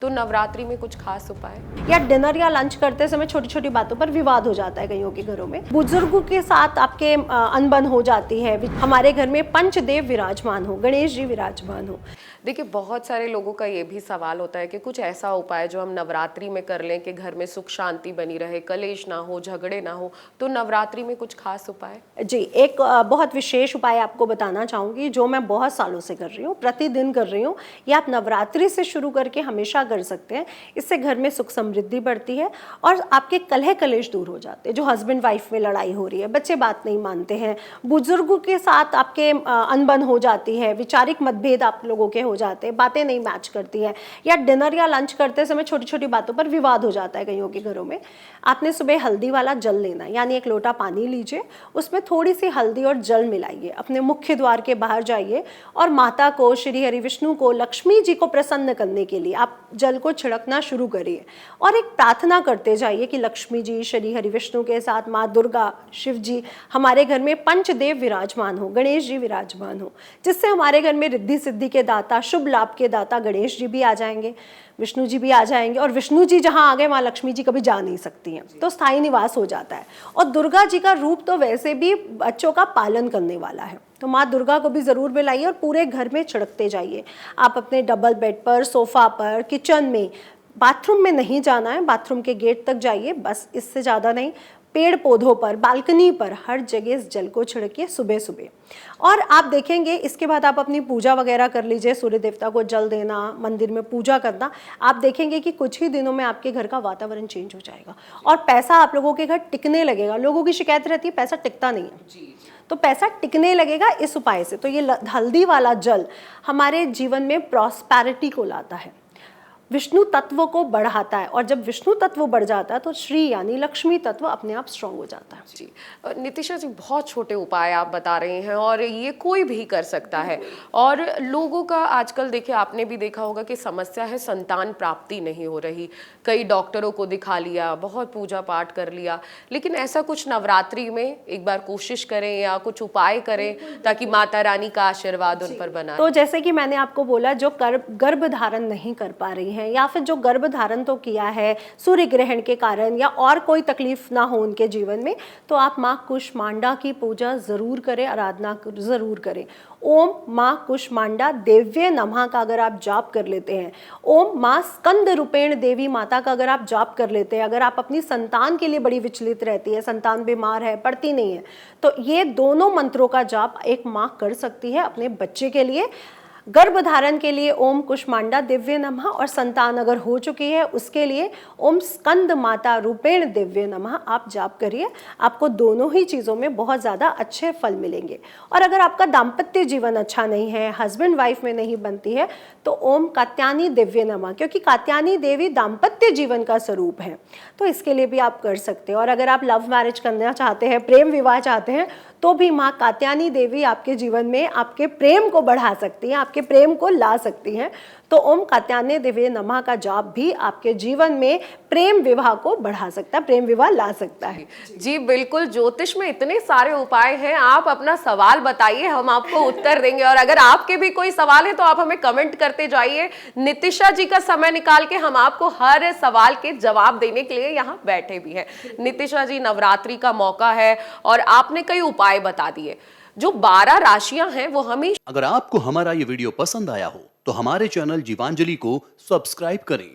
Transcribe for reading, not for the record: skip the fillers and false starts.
तो नवरात्रि में कुछ खास उपाय या डिनर या लंच करते समय छोटी छोटी बातों पर विवाद हो जाता है कईयों के घरों में। बुजुर्गों के साथ आपके अनबन हो जाती है। हमारे घर में पंचदेव विराजमान हो, गणेश जी विराजमान हो। देखिए, बहुत सारे लोगों का ये भी सवाल होता है कि कुछ ऐसा उपाय जो हम नवरात्रि में कर लें कि घर में सुख शांति बनी रहे, कलेश ना हो, झगड़े ना हो। तो नवरात्रि में कुछ खास उपाय जी, एक बहुत विशेष उपाय आपको बताना चाहूँगी जो मैं बहुत सालों से कर रही हूँ, प्रतिदिन कर रही हूँ। ये आप नवरात्रि से शुरू करके हमेशा कर सकते हैं। इससे घर में सुख समृद्धि बढ़ती है और आपके कलह कलेश दूर हो जाते हैं। जो हस्बैंड वाइफ में लड़ाई हो रही है, बच्चे बात नहीं मानते हैं, बुजुर्गों के साथ आपके अनबन हो जाती है, वैचारिक मतभेद आप लोगों के हो जाते हैं, बातें नहीं मैच करती हैं, या डिनर या लंच करते समय छोटी छोटी बातों पर विवाद हो जाता है कईयों के घरों में। आपने सुबह हल्दी वाला जल लेना, यानी एक लोटा पानी लीजिए, उसमें थोड़ी सी हल्दी और जल मिलाइए, अपने मुख्य द्वार के बाहर जाइए और माता को, श्री हरि विष्णु को, लक्ष्मी जी को प्रसन्न करने के लिए आप जल को छिड़कना शुरू करिए और एक प्रार्थना करते जाइए कि लक्ष्मी जी, श्री हरि विष्णु के साथ माँ दुर्गा, शिव जी, हमारे घर में पंचदेव विराजमान हो, गणेश जी विराजमान हो, जिससे हमारे घर में रिद्धि सिद्धि के दाता, शुभ लाभ के दाता गणेश जी भी आ जाएंगे, विष्णु जी भी आ जाएंगे। और विष्णु जी जहाँ आ गए वहाँ लक्ष्मी जी कभी जा नहीं सकती हैं, तो स्थायी निवास हो जाता है। और दुर्गा जी का रूप तो वैसे भी बच्चों का पालन करने वाला है, तो माँ दुर्गा को भी ज़रूर बुलाइए और पूरे घर में छिड़कते जाइए। आप अपने डबल बेड पर, सोफ़ा पर, किचन में, बाथरूम में नहीं जाना है, बाथरूम के गेट तक जाइए, बस इससे ज़्यादा नहीं। पेड़ पौधों पर, बालकनी पर, हर जगह इस जल को छिड़किए सुबह सुबह। और आप देखेंगे इसके बाद आप अपनी पूजा वगैरह कर लीजिए, सूर्य देवता को जल देना, मंदिर में पूजा करना। आप देखेंगे कि कुछ ही दिनों में आपके घर का वातावरण चेंज हो जाएगा और पैसा आप लोगों के घर टिकने लगेगा। लोगों की शिकायत रहती है पैसा टिकता नहीं है, तो पैसा टिकने लगेगा इस उपाय से। तो ये हल्दी वाला जल हमारे जीवन में प्रॉस्पेरिटी को लाता है, विष्णु तत्व को बढ़ाता है, और जब विष्णु तत्व बढ़ जाता है तो श्री यानी लक्ष्मी तत्व अपने आप स्ट्रांग हो जाता है। जी, नितिशा जी, बहुत छोटे उपाय आप बता रहे हैं और ये कोई भी कर सकता है। और लोगों का आजकल देखिए, आपने भी देखा होगा कि समस्या है संतान प्राप्ति नहीं हो रही। कई डॉक्टरों को दिखा लिया, बहुत पूजा पाठ कर लिया, लेकिन ऐसा कुछ नवरात्रि में एक बार कोशिश करें या कुछ उपाय करें ताकि माता रानी का आशीर्वाद उन पर बना। तो जैसे कि मैंने आपको बोला, जो गर्भ धारण नहीं कर पा रही है या फिर जो गर्भ धारण तो किया है सूर्य ग्रहण के कारण या और कोई तकलीफ ना हो उनके जीवन में, तो आप माँ कुष्मांडा की पूजा जरूर करें, आराधना जरूर करें। ओम माँ कुष्मांडा देव्य नमः का अगर आप जाप कर लेते हैं, ओम माँ स्कंद रूपेण देवी माता का अगर आप जाप कर लेते हैं, अगर आप अपनी संतान के लिए बड़ी विचलित रहती है, संतान बीमार है, पढ़ती नहीं है, तो ये दोनों मंत्रों का जाप एक माँ कर सकती है अपने बच्चे के लिए। गर्भ धारण के लिए ओम कुष्मांडा दिव्य नमः, और संतान अगर हो चुकी है उसके लिए ओम स्कंद माता रूपेण दिव्य नमः आप जाप करिए। आपको दोनों ही चीज़ों में बहुत ज़्यादा अच्छे फल मिलेंगे। और अगर आपका दाम्पत्य जीवन अच्छा नहीं है, हस्बैंड वाइफ में नहीं बनती है, तो ओम कात्यायनी दिव्य नमः, क्योंकि कात्यायनी देवी दाम्पत्य जीवन का स्वरूप है, तो इसके लिए भी आप कर सकते हैं। और अगर आप लव मैरिज करना चाहते हैं, प्रेम विवाह चाहते हैं, तो भी माँ कात्यायनी देवी आपके जीवन में आपके प्रेम को बढ़ा सकती हैं, आपके प्रेम को ला सकती हैं। तो ओम कात्यायनी देवी नमः का जाप भी आपके जीवन में प्रेम विवाह को बढ़ा सकता है, प्रेम विवाह ला सकता है। जी बिल्कुल, ज्योतिष में इतने सारे उपाय हैं। आप अपना सवाल बताइए, हम आपको उत्तर देंगे। और अगर आपके भी कोई सवाल है तो आप हमें कमेंट करते जाइए। नितिशा जी का समय निकाल के हम आपको हर सवाल के जवाब देने के लिए यहाँ बैठे भी हैं। नितिशा जी, नवरात्रि का मौका है और आपने कई उपाय बता दिए। जो 12 राशियां हैं वो हमेशा। अगर आपको हमारा ये वीडियो पसंद आया हो तो हमारे चैनल जीवांजलि को सब्सक्राइब करें